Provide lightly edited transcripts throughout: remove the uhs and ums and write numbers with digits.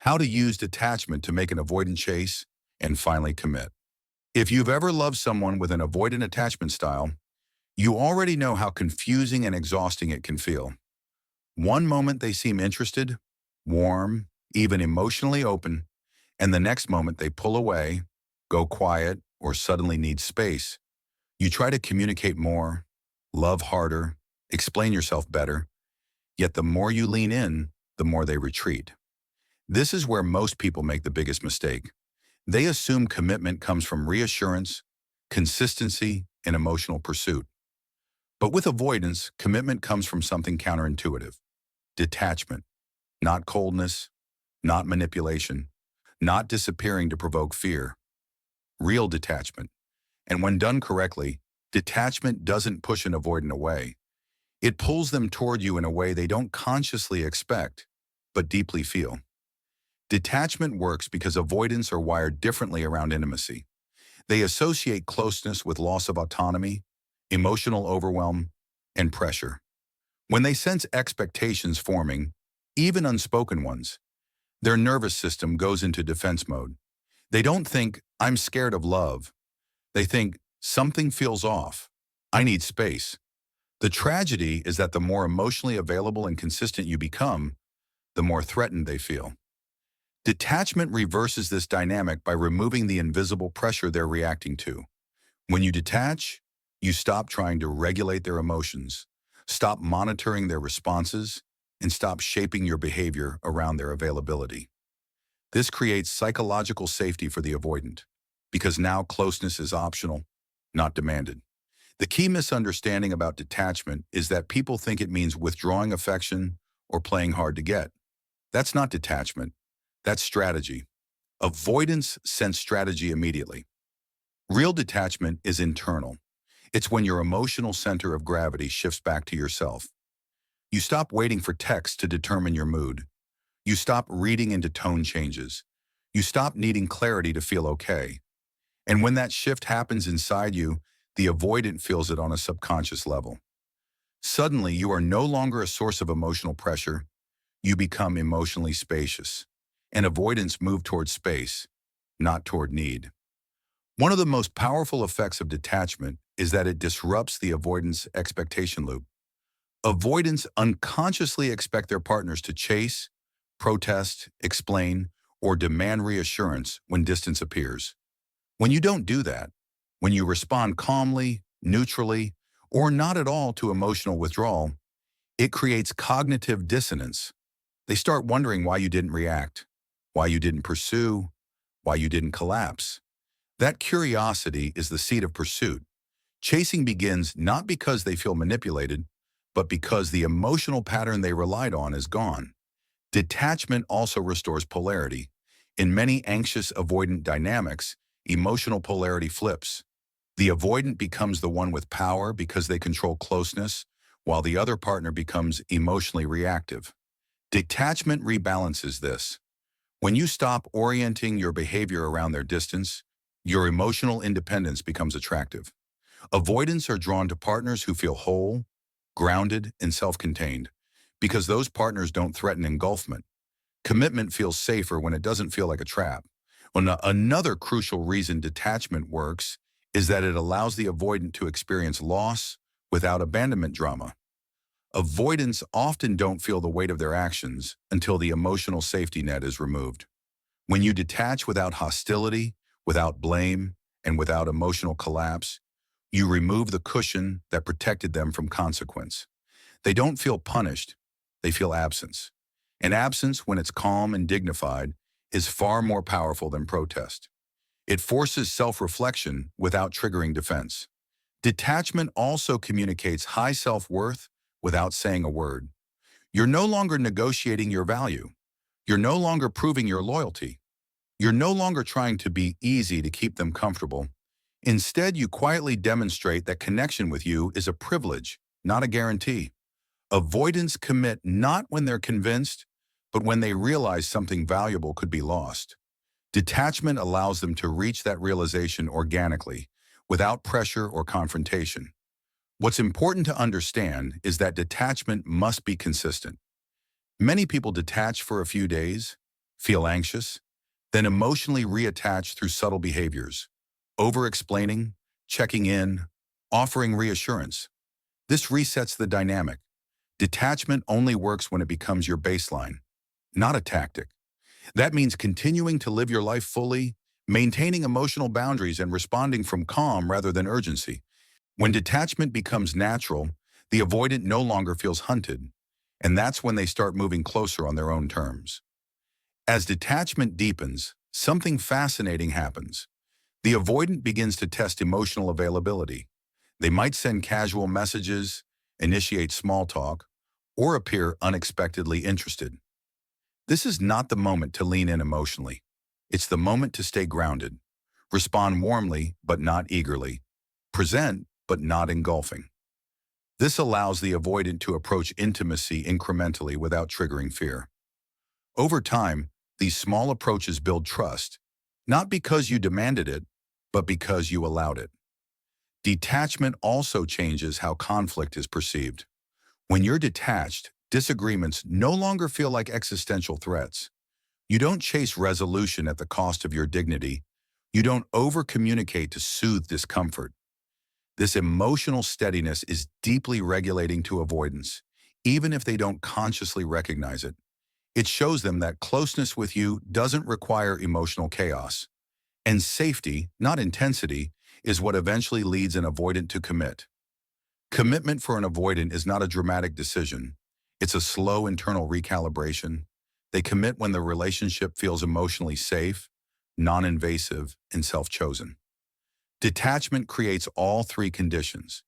How to use detachment to make an avoidant chase and finally commit. If you've ever loved someone with an avoidant attachment style, you already know how confusing and exhausting it can feel. One moment they seem interested, warm, even emotionally open, and the next moment they pull away, go quiet, or suddenly need space. You try to communicate more, love harder, explain yourself better, yet the more you lean in, the more they retreat. This is where most people make the biggest mistake. They assume commitment comes from reassurance, consistency, and emotional pursuit. But with avoidance, commitment comes from something counterintuitive: detachment, not coldness, not manipulation, not disappearing to provoke fear. Real detachment. And when done correctly, detachment doesn't push an avoidant away. It pulls them toward you in a way they don't consciously expect, but deeply feel. Detachment works because avoidants are wired differently around intimacy. They associate closeness with loss of autonomy, emotional overwhelm, and pressure. When they sense expectations forming, even unspoken ones, their nervous system goes into defense mode. They don't think, "I'm scared of love." They think, "Something feels off. I need space." The tragedy is that the more emotionally available and consistent you become, the more threatened they feel. Detachment reverses this dynamic by removing the invisible pressure they're reacting to. When you detach, you stop trying to regulate their emotions, stop monitoring their responses, and stop shaping your behavior around their availability. This creates psychological safety for the avoidant, because now closeness is optional, not demanded. The key misunderstanding about detachment is that people think it means withdrawing affection or playing hard to get. That's not detachment. That's strategy. Avoidance sense strategy immediately. Real detachment is internal. It's when your emotional center of gravity shifts back to yourself. You stop waiting for text to determine your mood. You stop reading into tone changes. You stop needing clarity to feel okay. And when that shift happens inside you, the avoidant feels it on a subconscious level. Suddenly, you are no longer a source of emotional pressure. You become emotionally spacious. And avoidance move toward space, not toward need. One of the most powerful effects of detachment is that it disrupts the avoidance expectation loop. Avoidants unconsciously expect their partners to chase, protest, explain, or demand reassurance when distance appears. When you don't do that, when you respond calmly, neutrally, or not at all to emotional withdrawal, it creates cognitive dissonance. They start wondering why you didn't react, why you didn't pursue, why you didn't collapse. That curiosity is the seed of pursuit. Chasing begins not because they feel manipulated, but because the emotional pattern they relied on is gone. Detachment also restores polarity. In many anxious avoidant dynamics, emotional polarity flips. The avoidant becomes the one with power because they control closeness, while the other partner becomes emotionally reactive. Detachment rebalances this. When you stop orienting your behavior around their distance, your emotional independence becomes attractive. Avoidants are drawn to partners who feel whole, grounded, and self-contained, because those partners don't threaten engulfment. Commitment feels safer when it doesn't feel like a trap. Another crucial reason detachment works is that it allows the avoidant to experience loss without abandonment drama. Avoidants often don't feel the weight of their actions until the emotional safety net is removed. When you detach without hostility, without blame, and without emotional collapse, you remove the cushion that protected them from consequence. They don't feel punished, they feel absence. And absence, when it's calm and dignified, is far more powerful than protest. It forces self-reflection without triggering defense. Detachment also communicates high self-worth without saying a word. You're no longer negotiating your value. You're no longer proving your loyalty. You're no longer trying to be easy to keep them comfortable. Instead, you quietly demonstrate that connection with you is a privilege, not a guarantee. Avoidants commit not when they're convinced, but when they realize something valuable could be lost. Detachment allows them to reach that realization organically, without pressure or confrontation. What's important to understand is that detachment must be consistent. Many people detach for a few days, feel anxious, then emotionally reattach through subtle behaviors, over-explaining, checking in, offering reassurance. This resets the dynamic. Detachment only works when it becomes your baseline, not a tactic. That means continuing to live your life fully, maintaining emotional boundaries and responding from calm rather than urgency. When detachment becomes natural, the avoidant no longer feels hunted, and that's when they start moving closer on their own terms. As detachment deepens, something fascinating happens. The avoidant begins to test emotional availability. They might send casual messages, initiate small talk, or appear unexpectedly interested. This is not the moment to lean in emotionally. It's the moment to stay grounded. Respond warmly, but not eagerly. Present, but not engulfing. This allows the avoidant to approach intimacy incrementally without triggering fear. Over time, these small approaches build trust, not because you demanded it, but because you allowed it. Detachment also changes how conflict is perceived. When you're detached, disagreements no longer feel like existential threats. You don't chase resolution at the cost of your dignity. You don't over-communicate to soothe discomfort. This emotional steadiness is deeply regulating to avoidance, even if they don't consciously recognize it. It shows them that closeness with you doesn't require emotional chaos. And safety, not intensity, is what eventually leads an avoidant to commit. Commitment for an avoidant is not a dramatic decision. It's a slow internal recalibration. They commit when the relationship feels emotionally safe, non-invasive, and self-chosen. Detachment creates all three conditions.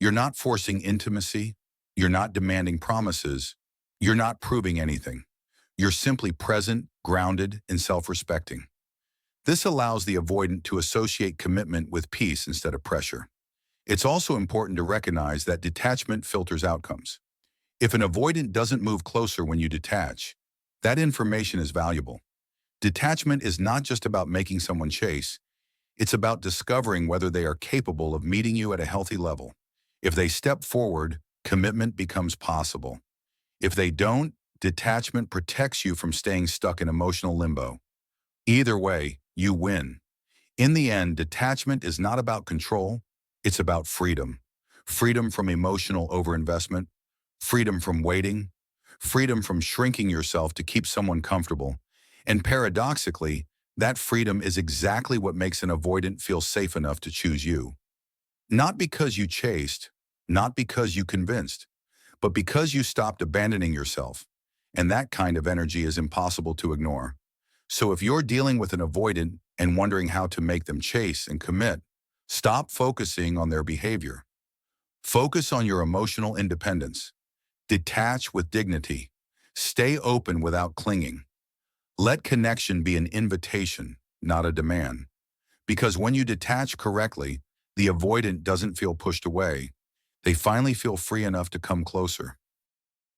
You're not forcing intimacy. You're not demanding promises. You're not proving anything. You're simply present, grounded, and self-respecting. This allows the avoidant to associate commitment with peace instead of pressure. It's also important to recognize that detachment filters outcomes. If an avoidant doesn't move closer when you detach, that information is valuable. Detachment is not just about making someone chase. It's about discovering whether they are capable of meeting you at a healthy level. If they step forward, commitment becomes possible. If they don't, detachment protects you from staying stuck in emotional limbo. Either way, you win. In the end, detachment is not about control, it's about freedom. Freedom from emotional overinvestment, freedom from waiting, freedom from shrinking yourself to keep someone comfortable. And paradoxically, that freedom is exactly what makes an avoidant feel safe enough to choose you. Not because you chased, not because you convinced, but because you stopped abandoning yourself. And that kind of energy is impossible to ignore. So if you're dealing with an avoidant and wondering how to make them chase and commit, stop focusing on their behavior. Focus on your emotional independence. Detach with dignity. Stay open without clinging. Let connection be an invitation, not a demand. Because when you detach correctly, the avoidant doesn't feel pushed away. They finally feel free enough to come closer.